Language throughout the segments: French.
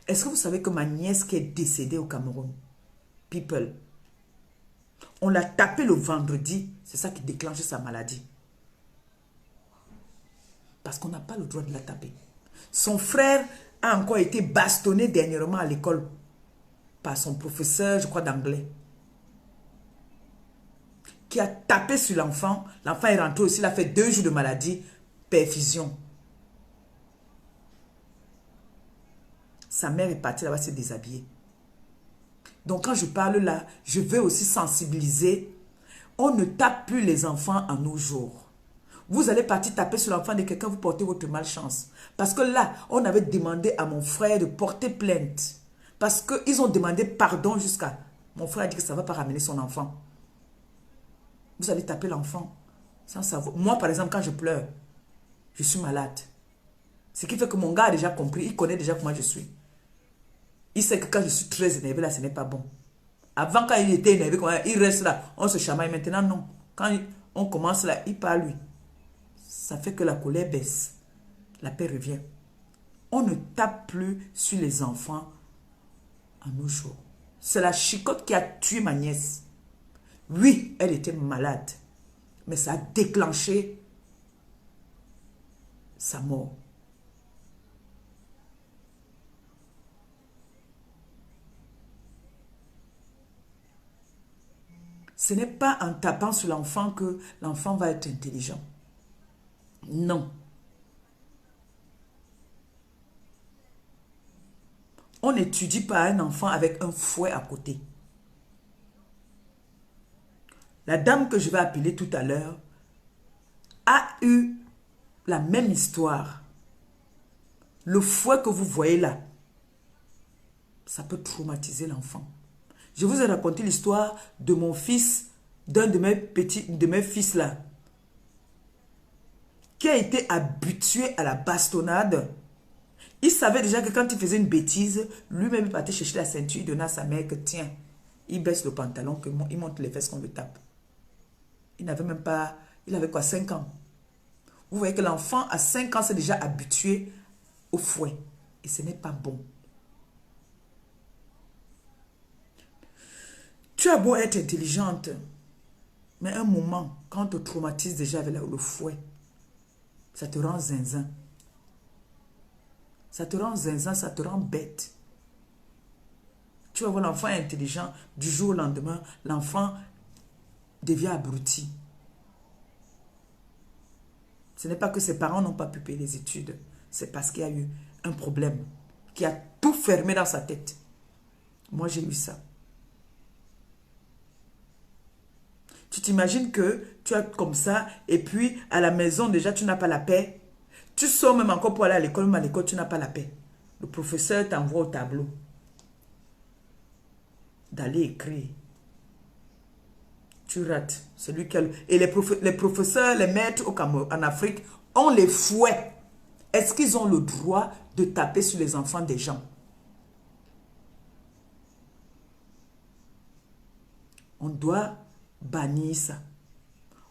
Est-ce que vous savez que ma nièce qui est décédée au Cameroun, people, on l'a tapé le vendredi, c'est ça qui déclenche sa maladie. Parce qu'on n'a pas le droit de la taper. Son frère a encore été bastonné dernièrement à l'école par son professeur, je crois, d'anglais, qui a tapé sur l'enfant. L'enfant est rentré aussi, il a fait 2 jours de maladie, perfusion. Sa mère est partie là-bas se déshabiller. Donc quand je parle là, je veux aussi sensibiliser. On ne tape plus les enfants en nos jours. Vous allez partir taper sur l'enfant de quelqu'un, vous portez votre malchance. Parce que là, on avait demandé à mon frère de porter plainte. Parce qu'ils ont demandé pardon jusqu'à... Mon frère a dit que ça ne va pas ramener son enfant. Vous allez taper l'enfant sans savoir. Moi, par exemple, quand je pleure, je suis malade. Ce qui fait que mon gars a déjà compris, il connaît déjà comment je suis. Il sait que quand je suis très énervé, là, ce n'est pas bon. Avant, quand il était énervé, il reste là, on se chamaille. Maintenant, non. Quand on commence là, il parle lui. Ça fait que la colère baisse. La paix revient. On ne tape plus sur les enfants en nos jours. C'est la chicotte qui a tué ma nièce. Oui, elle était malade. Mais ça a déclenché sa mort. Ce n'est pas en tapant sur l'enfant que l'enfant va être intelligent. Non. On n'étudie pas un enfant avec un fouet à côté. La dame que je vais appeler tout à l'heure a eu la même histoire. Le fouet que vous voyez là, ça peut traumatiser l'enfant. Je vous ai raconté l'histoire de mon fils, d'un de mes fils là, qui a été habitué à la bastonnade. Il savait déjà que quand il faisait une bêtise, lui-même il partait chercher la ceinture, il donnait à sa mère que tiens, il baisse le pantalon, que il monte les fesses qu'on le tape. Il n'avait même pas, il avait quoi, 5 ans. Vous voyez que l'enfant à 5 ans s'est déjà habitué au fouet. Et ce n'est pas bon. Tu as beau être intelligente, mais un moment, quand on te traumatise déjà avec le fouet, ça te rend zinzin. Ça te rend zinzin, ça te rend bête. Tu vas voir l'enfant intelligent, du jour au lendemain, l'enfant devient abruti. Ce n'est pas que ses parents n'ont pas pu payer les études, c'est parce qu'il y a eu un problème qui a tout fermé dans sa tête. Moi, j'ai eu ça. Tu t'imagines que tu as comme ça, et puis à la maison, déjà, tu n'as pas la paix. Tu sors même encore pour aller à l'école, mais à l'école, tu n'as pas la paix. Le professeur t'envoie au tableau d'aller écrire. Tu rates. Celui qui a et les professeurs, les maîtres au Cameroun, en Afrique, ont les fouets. Est-ce qu'ils ont le droit de taper sur les enfants des gens? On doit bannir ça.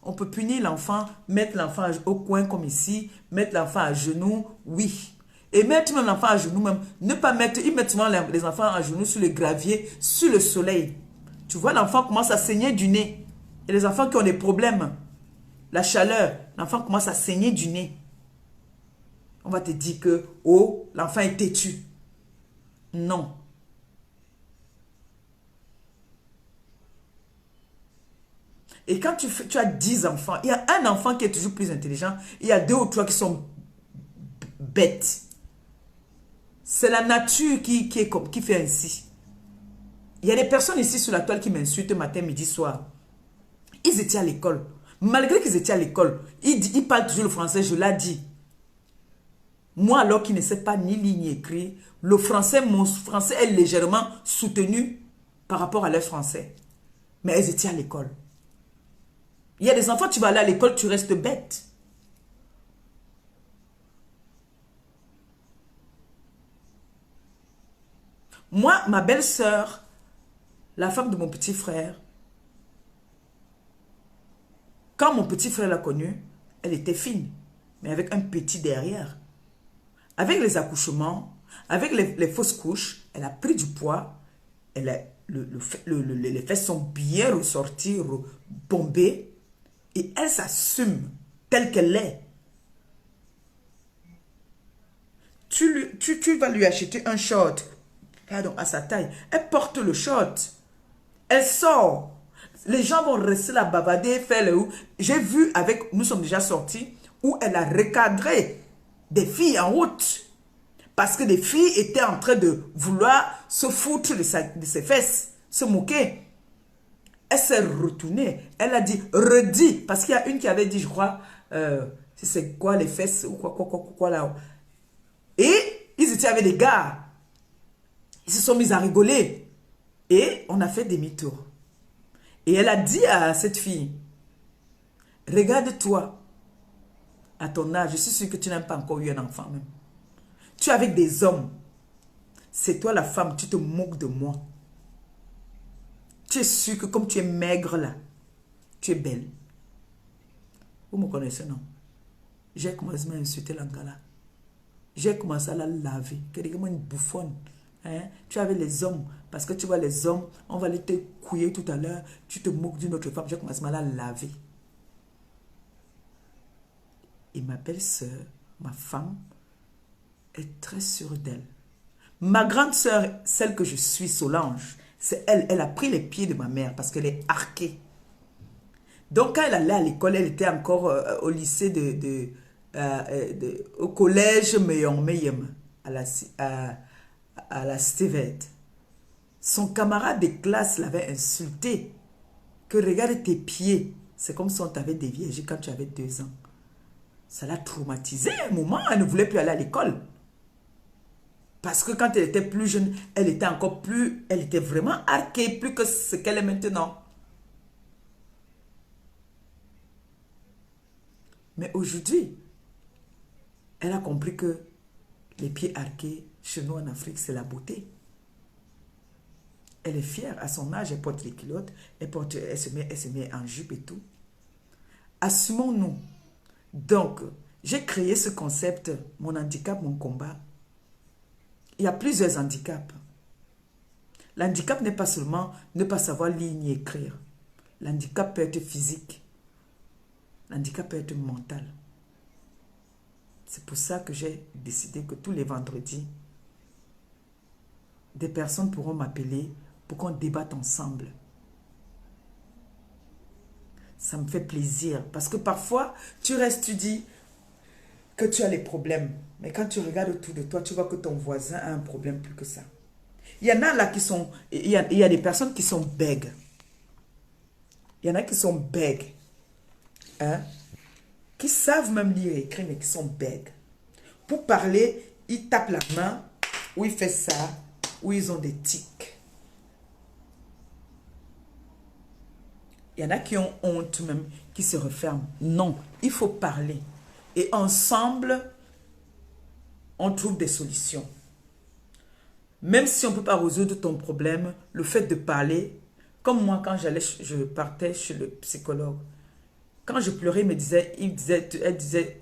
On peut punir l'enfant, mettre l'enfant au coin comme ici, mettre l'enfant à genoux, oui. Et mettre même l'enfant à genoux même, ne pas mettre, ils mettent souvent les enfants à genoux sur le gravier, sur le soleil. Tu vois, l'enfant commence à saigner du nez. Et les enfants qui ont des problèmes, la chaleur, l'enfant commence à saigner du nez. On va te dire que, oh, l'enfant est têtu. Non. Et quand tu as 10 enfants, il y a un enfant qui est toujours plus intelligent, il y a 2 ou 3 qui sont bêtes. C'est la nature qui fait ainsi. Il y a des personnes ici sur la toile qui m'insultent matin, midi, soir. Ils étaient à l'école. Malgré qu'ils étaient à l'école, ils parlent toujours le français, je l'ai dit. Moi, alors qu'ils ne sais pas ni lire ni écrire, le français, mon français est légèrement soutenu par rapport à leur français. Mais ils étaient à l'école. Il y a des enfants, tu vas aller à l'école, tu restes bête. Moi, ma belle-sœur, la femme de mon petit frère, quand mon petit frère l'a connue, elle était fine, mais avec un petit derrière. Avec les accouchements, Avec les fausses couches, elle a pris du poids. Elle a, les fesses sont bien ressorties, bombées. Et elle s'assume telle qu'elle est. Tu vas lui acheter un short, pardon, à sa taille. Elle porte le short. Elle sort. Les gens vont rester là, bavarder, faire le ou. J'ai vu avec, nous sommes déjà sortis, où elle a recadré des filles en route. Parce que des filles étaient en train de vouloir se foutre de ses fesses, se moquer. Elle s'est retournée. Elle a dit, redis. Parce qu'il y a une qui avait dit, je crois, c'est quoi les fesses ou quoi là. Et ils étaient avec des gars. Ils se sont mis à rigoler. Et on a fait demi-tour. Et elle a dit à cette fille, regarde-toi à ton âge. Je suis sûre que tu n'as pas encore eu un enfant même. Tu es avec des hommes. C'est toi la femme, tu te moques de moi. Tu es sûre que comme tu es maigre là, tu es belle. Vous me connaissez, non? J'ai commencé à insulter l'Angala. J'ai commencé à la laver. Que une bouffonne. Hein? Tu es avec les hommes. Parce que tu vois les hommes, on va aller te couiller tout à l'heure. Tu te moques d'une autre femme. J'ai commencé à la laver. Et ma belle-sœur, ma femme, est très sûre d'elle. Ma grande sœur, celle que je suis, Solange, c'est elle. Elle a pris les pieds de ma mère parce qu'elle est arquée. Donc, quand elle allait à l'école, elle était encore au lycée au collège Meyong-Meyem, à la Stevette. Son camarade de classe l'avait insulté. Que regarde tes pieds. C'est comme si on t'avait déviégé quand tu avais 2 ans. Ça l'a traumatisée à un moment. Elle ne voulait plus aller à l'école. Parce que quand elle était plus jeune, elle était encore plus... Elle était vraiment arquée, plus que ce qu'elle est maintenant. Mais aujourd'hui, elle a compris que les pieds arqués, chez nous en Afrique, c'est la beauté. Elle est fière. À son âge, elle porte les culottes, elle se met en jupe et tout. Assumons-nous. Donc, j'ai créé ce concept, mon handicap, mon combat. Il y a plusieurs handicaps. L'handicap n'est pas seulement ne pas savoir lire ni écrire. L'handicap peut être physique. L'handicap peut être mental. C'est pour ça que j'ai décidé que tous les vendredis, des personnes pourront m'appeler pour qu'on débatte ensemble. Ça me fait plaisir parce que parfois, tu restes, tu dis que tu as les problèmes. Mais quand tu regardes autour de toi, tu vois que ton voisin a un problème plus que ça. Il y en a là qui sont... Il y a des personnes qui sont bègues. Il y en a qui sont bègues. Hein? Qui savent même lire et écrire, mais qui sont bègues. Pour parler, ils tapent la main, ou ils font ça, ou ils ont des tics. Il y en a qui ont honte même, qui se referment. Non, il faut parler. Et ensemble, on trouve des solutions. Même si on ne peut pas résoudre ton problème, le fait de parler, comme moi quand je partais chez le psychologue, quand je pleurais, elle disait,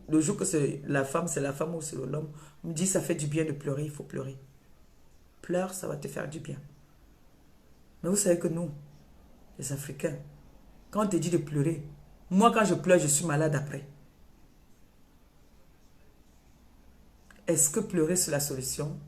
le jour que c'est la femme ou c'est l'homme, on me dit ça fait du bien de pleurer, il faut pleurer. Pleure, ça va te faire du bien. Mais vous savez que nous, les Africains, quand on te dit de pleurer, moi quand je pleure, je suis malade après. Est-ce que pleurer c'est la solution?